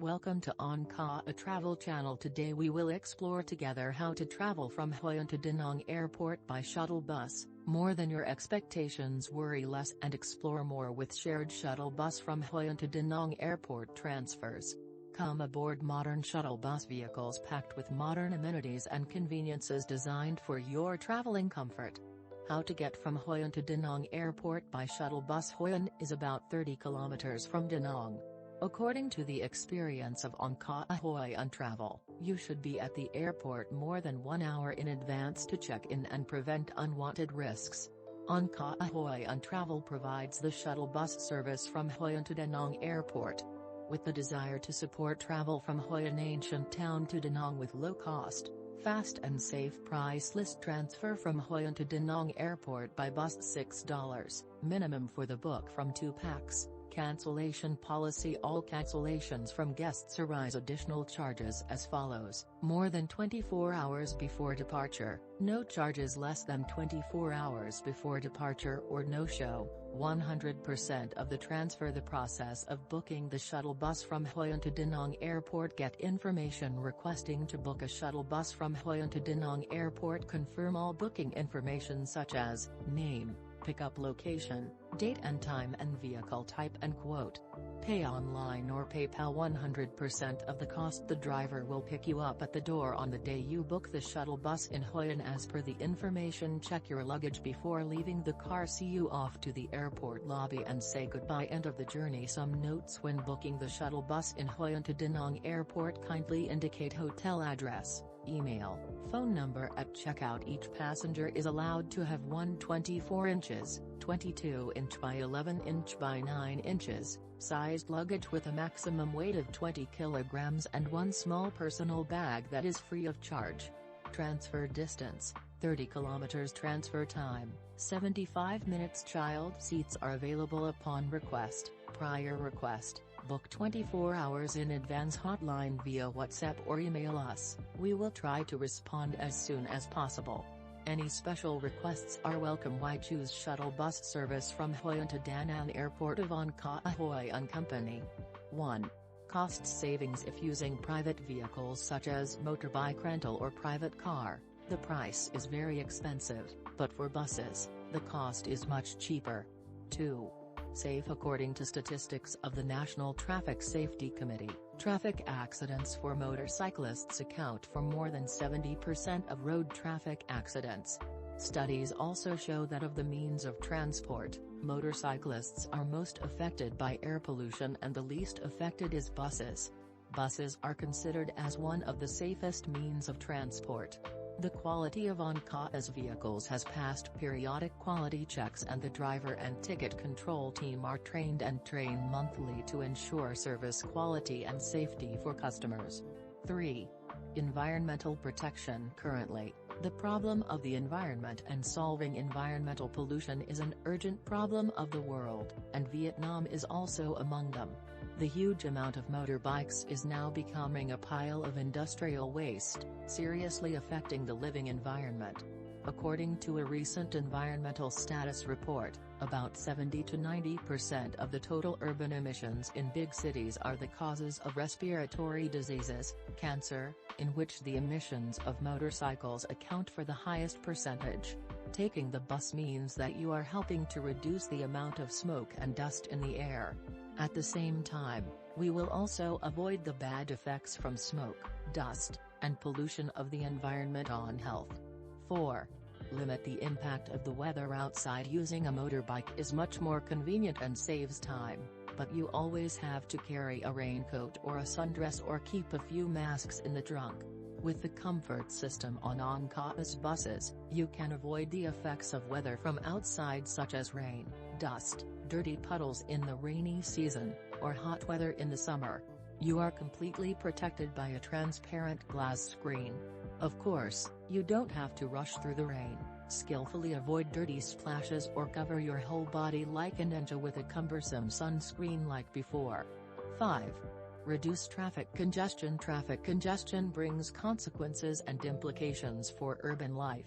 Welcome to Onka, a travel channel. Today we will explore together how to travel from Hoi An to Danang Airport by shuttle bus. More than your expectations, worry less and explore more with shared shuttle bus from Hoi An to Danang Airport transfers. Come aboard modern shuttle bus vehicles packed with modern amenities and conveniences designed for your traveling comfort. How to get from Hoi An to Danang Airport by shuttle bus. Hoi An is about 30 kilometers from Danang. According to the experience of Onka Hoi An travel, you should be at the airport more than 1 hour in advance to check in and prevent unwanted risks. Onka Hoi An travel provides the shuttle bus service from Hoi An to Danang Airport. With the desire to support travel from Hoi An ancient town to Danang with low cost, fast and safe price list transfer from Hoi An to Danang Airport by bus $6 minimum for the book from 2 packs. Cancellation policy. All cancellations from guests arise additional charges as follows: more than 24 hours before departure, no charges; less than 24 hours before departure or no-show, 100% of the transfer. The process of booking the shuttle bus from Hoi An to Danang Airport. Get information requesting to book a shuttle bus from Hoi An to Danang Airport. Confirm all booking information such as name, pickup location, date and time and vehicle type and quote. Pay online or PayPal. 100% of the cost. The driver will pick you up at the door on the day you book the shuttle bus in Hoi An. As per the information, check your luggage before leaving the car. See you off to the airport lobby and say goodbye. End of the journey. Some notes when booking the shuttle bus in Hoi An to Danang Airport: kindly indicate hotel address, email, phone number at checkout. Each passenger is allowed to have one 24 inches, 22-inch by 11-inch by 9 inches, sized luggage with a maximum weight of 20 kilograms and one small personal bag that is free of charge. Transfer distance, 30 kilometers. Transfer time, 75 minutes. Child seats are available upon request. Prior request, book 24 hours in advance. Hotline via WhatsApp or email us. We will try to respond as soon as possible. Any special requests are welcome. Why choose shuttle bus service from Hoi An to Danang Airport of Onka Hoi An Company? 1. Cost savings. If using private vehicles such as motorbike rental or private car, the price is very expensive, but for buses, the cost is much cheaper. 2. Safe. According to statistics of the National Traffic Safety Committee, traffic accidents for motorcyclists account for more than 70% of road traffic accidents. Studies also show that of the means of transport, motorcyclists are most affected by air pollution and the least affected is buses. Buses are considered as one of the safest means of transport. The quality of Onka's vehicles has passed periodic quality checks and the driver and ticket control team are trained and train monthly to ensure service quality and safety for customers. 3. Environmental protection. Currently, the problem of the environment and solving environmental pollution is an urgent problem of the world, and Vietnam is also among them. The huge amount of motorbikes is now becoming a pile of industrial waste, seriously affecting the living environment. According to a recent environmental status report, about 70 to 90% of the total urban emissions in big cities are the causes of respiratory diseases, cancer, in which the emissions of motorcycles account for the highest percentage. Taking the bus means that you are helping to reduce the amount of smoke and dust in the air. At the same time, we will also avoid the bad effects from smoke, dust, and pollution of the environment on health. 4. Limit the impact of the weather outside. Using a motorbike is much more convenient and saves time, but you always have to carry a raincoat or a sundress or keep a few masks in the trunk. With the comfort system on Onka's buses, you can avoid the effects of weather from outside such as rain, dust, dirty puddles in the rainy season, or hot weather in the summer. You are completely protected by a transparent glass screen. Of course, you don't have to rush through the rain. Skillfully avoid dirty splashes or cover your whole body like a ninja with a cumbersome sunscreen like before. 5. Reduce traffic congestion. Traffic congestion brings consequences and implications for urban life.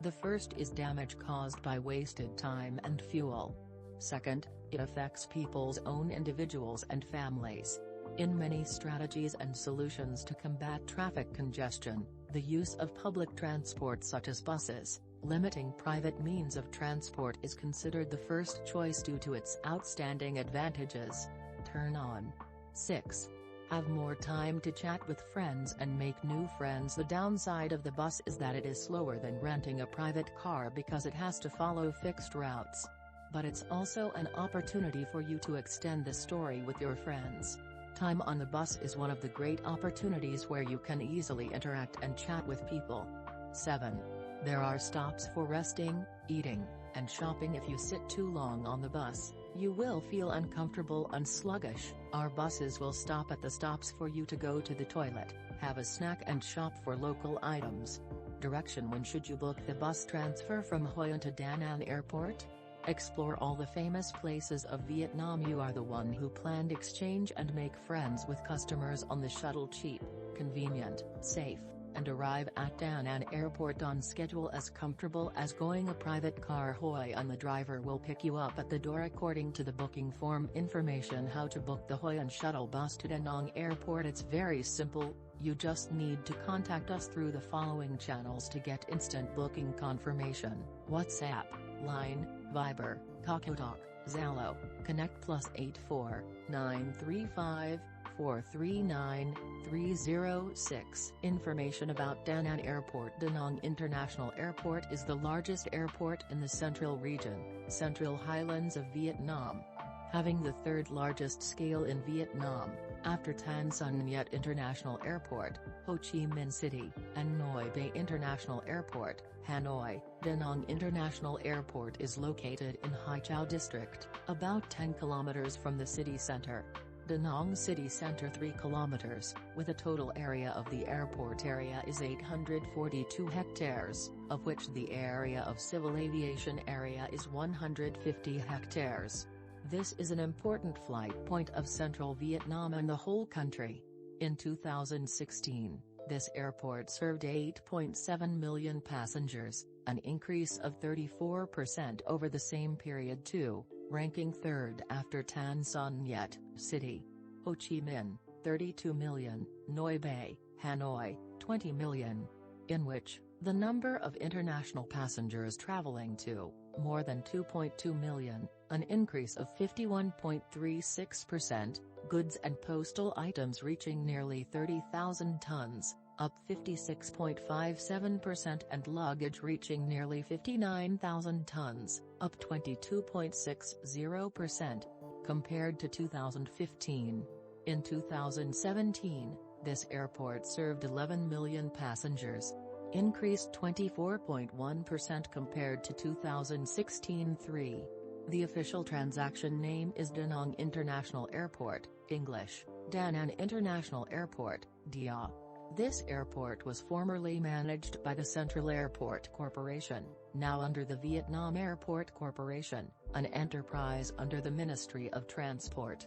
The first is damage caused by wasted time and fuel. Second, it affects people's own individuals and families. In many strategies and solutions to combat traffic congestion, the use of public transport such as buses, limiting private means of transport is considered the first choice due to its outstanding advantages. Turn on. 6. Have more time to chat with friends and make new friends. The downside of the bus is that it is slower than renting a private car because it has to follow fixed routes. But it's also an opportunity for you to extend the story with your friends. Time on the bus is one of the great opportunities where you can easily interact and chat with people. 7. There are stops for resting, eating, and shopping. If you sit too long on the bus, you will feel uncomfortable and sluggish. Our buses will stop at the stops for you to go to the toilet, have a snack and shop for local items. Direction: when should you book the bus transfer from Hoi An to Danang Airport? Explore all the famous places of Vietnam. You are the one who planned exchange and make friends with customers on the shuttle. Cheap, convenient, safe, and arrive at Danang Airport on schedule, as comfortable as going a private car. Hoi An: the driver will pick you up at the door according to the booking form. Information: how to book the Hoi An shuttle bus to Danang Airport. It's very simple, you just need to contact us through the following channels to get instant booking confirmation: WhatsApp, Line, Viber, KakaoTalk, Zalo, Connect +84 935 439 306. Information about Danang Airport. Danang International Airport is the largest airport in the Central Region, Central Highlands of Vietnam. Having the third largest scale in Vietnam, after Tan Son Nhat International Airport, Ho Chi Minh City, and Noi Bay International Airport, Hanoi. Danang International Airport is located in Hai Châu District, about 10 kilometers from the city center. Danang City Center 3 kilometers, with a total area of the airport area is 842 hectares, of which the area of civil aviation area is 150 hectares. This is an important flight point of central Vietnam and the whole country. In 2016, this airport served 8.7 million passengers, an increase of 34% over the same period too, ranking third after Tan Son Nhat City. Ho Chi Minh, 32 million, Noi Bay, Hanoi, 20 million. In which, the number of international passengers traveling to, more than 2.2 million, an increase of 51.36%, goods and postal items reaching nearly 30,000 tons, up 56.57%, and luggage reaching nearly 59,000 tons, up 22.60%, compared to 2015. In 2017, this airport served 11 million passengers, increased 24.1% compared to 2016-3. The official transaction name is Danang International Airport, English, Danang International Airport, DIA. This airport was formerly managed by the Central Airport Corporation, now under the Vietnam Airport Corporation, an enterprise under the Ministry of Transport.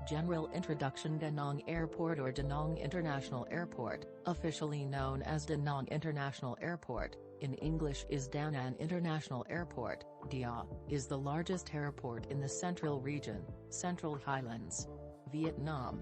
General introduction: Danang Airport or Danang International Airport, officially known as Danang International Airport, in English is Danang International Airport, DIA, is the largest airport in the Central Region, Central Highlands, Vietnam.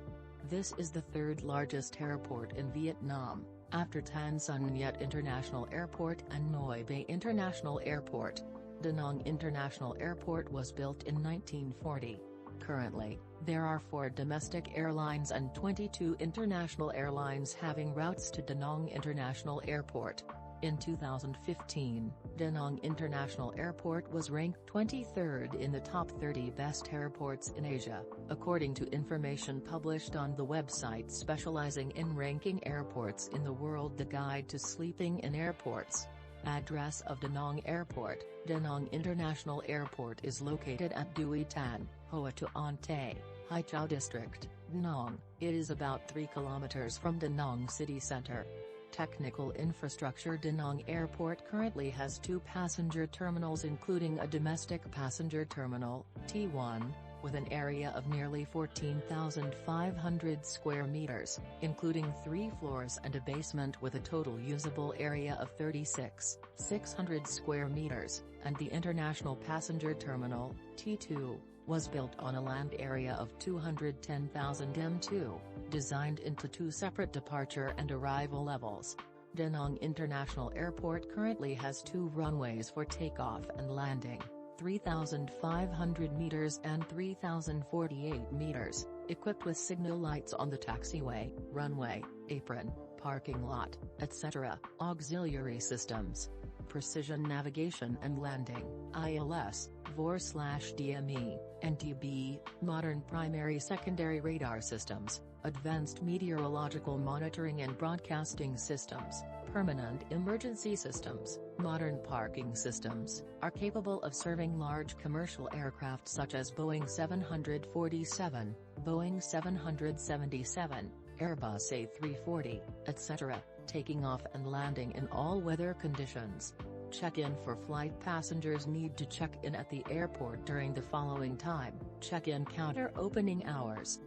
This is the third largest airport in Vietnam, after Tan Son Nhat International Airport and Noi Bay International Airport. Danang International Airport was built in 1940. Currently, there are 4 domestic airlines and 22 international airlines having routes to Danang International Airport. In 2015, Danang International Airport was ranked 23rd in the top 30 best airports in Asia, according to information published on the website specializing in ranking airports in the world, The Guide to Sleeping in Airports. Address of Danang Airport. Danang International Airport is located at Dui Tan, Hoa An Tay, Hai Châu District, Danang. It is about 3 kilometers from Danang City Center. Technical infrastructure: Danang Airport currently has 2 passenger terminals including a domestic passenger terminal, T1, with an area of nearly 14,500 square meters, including 3 floors and a basement with a total usable area of 36,600 square meters, and the International Passenger Terminal, T2, was built on a land area of 210,000 m2, designed into 2 separate departure and arrival levels. Danang International Airport currently has 2 runways for takeoff and landing, 3,500 meters and 3,048 meters, equipped with signal lights on the taxiway, runway, apron, parking lot, etc., auxiliary systems, precision navigation and landing, ILS, VOR/DME, NTB, modern primary-secondary radar systems, advanced meteorological monitoring and broadcasting systems, permanent emergency systems, modern parking systems, are capable of serving large commercial aircraft such as Boeing 747, Boeing 777, Airbus A340, etc., taking off and landing in all weather conditions. Check-in for flight passengers need to check in at the airport during the following time: check-in counter opening hours,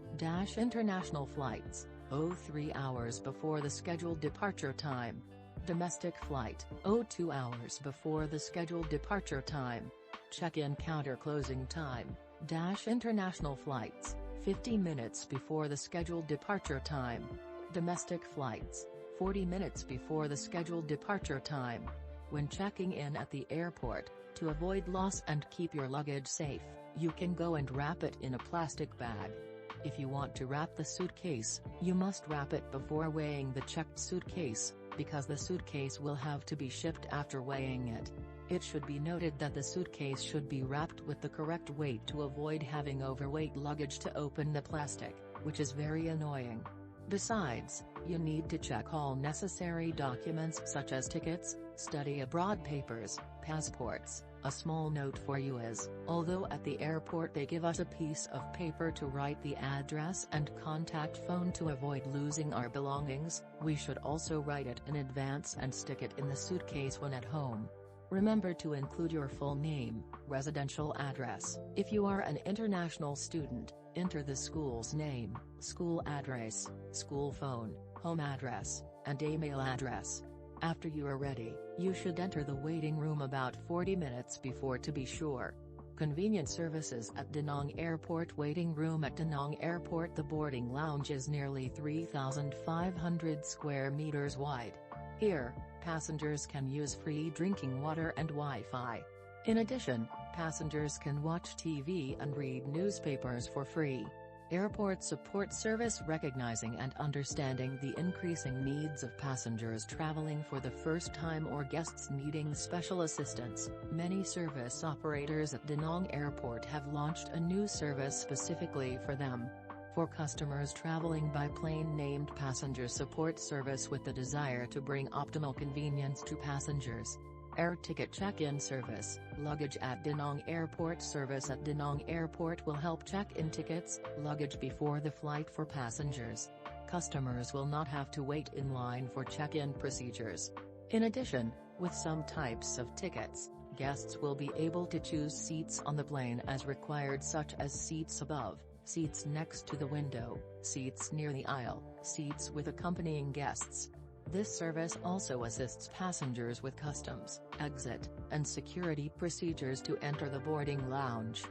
international flights, 03 hours before the scheduled departure time. Domestic flight, 02 hours before the scheduled departure time. Check-in counter closing time, international flights, 50 minutes before the scheduled departure time. Domestic flights, 40 minutes before the scheduled departure time. When checking in at the airport, to avoid loss and keep your luggage safe, you can go and wrap it in a plastic bag. If you want to wrap the suitcase, you must wrap it before weighing the checked suitcase, because the suitcase will have to be shipped after weighing it. It should be noted that the suitcase should be wrapped with the correct weight to avoid having overweight luggage to open the plastic, which is very annoying. Besides, you need to check all necessary documents such as tickets, study abroad papers, passports. A small note for you is, although at the airport they give us a piece of paper to write the address and contact phone to avoid losing our belongings, we should also write it in advance and stick it in the suitcase when at home. Remember to include your full name, residential address. If you are an international student, enter the school's name, school address, school phone, home address, and email address. After you are ready, you should enter the waiting room about 40 minutes before to be sure. Convenient services at Danang Airport. Waiting room at Danang Airport. The boarding lounge is nearly 3,500 square meters wide. Here, passengers can use free drinking water and Wi-Fi. In addition, passengers can watch TV and read newspapers for free. Airport Support Service. Recognizing and understanding the increasing needs of passengers traveling for the first time or guests needing special assistance, many service operators at Danang Airport have launched a new service specifically for them. For customers traveling by plane, named Passenger Support Service with the desire to bring optimal convenience to passengers. Air Ticket Check-in Service. Luggage at Danang Airport. Service at Danang Airport will help check in tickets, luggage before the flight for passengers. Customers will not have to wait in line for check-in procedures. In addition, with some types of tickets, guests will be able to choose seats on the plane as required, such as seats above, seats next to the window, seats near the aisle, seats with accompanying guests. This service also assists passengers with customs, exit, and security procedures to enter the boarding lounge.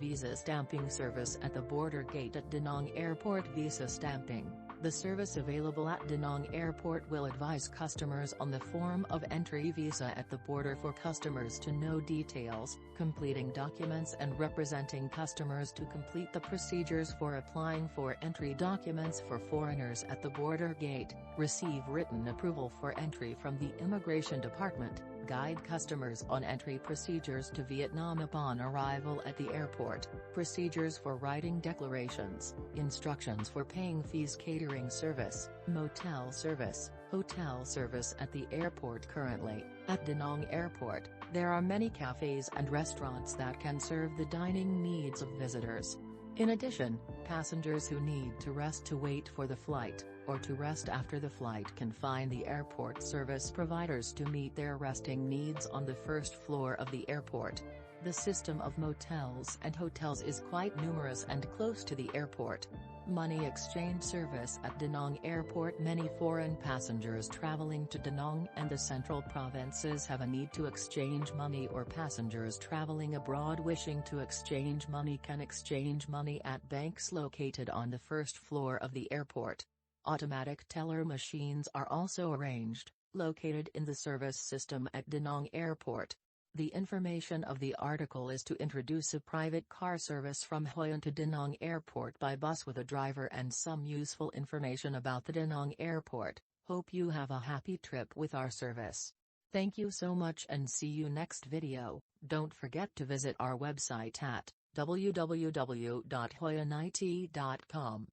Visa Stamping Service at the border gate at Danang Airport. Visa stamping. The service available at Danang Airport will advise customers on the form of entry visa at the border for customers to know details, completing documents and representing customers to complete the procedures for applying for entry documents for foreigners at the border gate, receive written approval for entry from the Immigration Department, guide customers on entry procedures to Vietnam upon arrival at the airport, procedures for writing declarations, instructions for paying fees. Catering service, motel service, hotel service at the airport. Currently, at Danang Airport, there are many cafes and restaurants that can serve the dining needs of visitors. In addition, passengers who need to rest to wait for the flight, or to rest after the flight, can find the airport service providers to meet their resting needs on the first floor of the airport. The system of motels and hotels is quite numerous and close to the airport. Money exchange service at Danang Airport. Many foreign passengers traveling to Danang and the central provinces have a need to exchange money, or passengers traveling abroad wishing to exchange money can exchange money at banks located on the first floor of the airport. Automatic teller machines are also arranged, located in the service system at Danang Airport. The information of the article is to introduce a private car service from Hoi An to Danang Airport by bus with a driver and some useful information about the Danang Airport. Hope you have a happy trip with our service. Thank you so much and see you next video. Don't forget to visit our website at www.hoianit.com.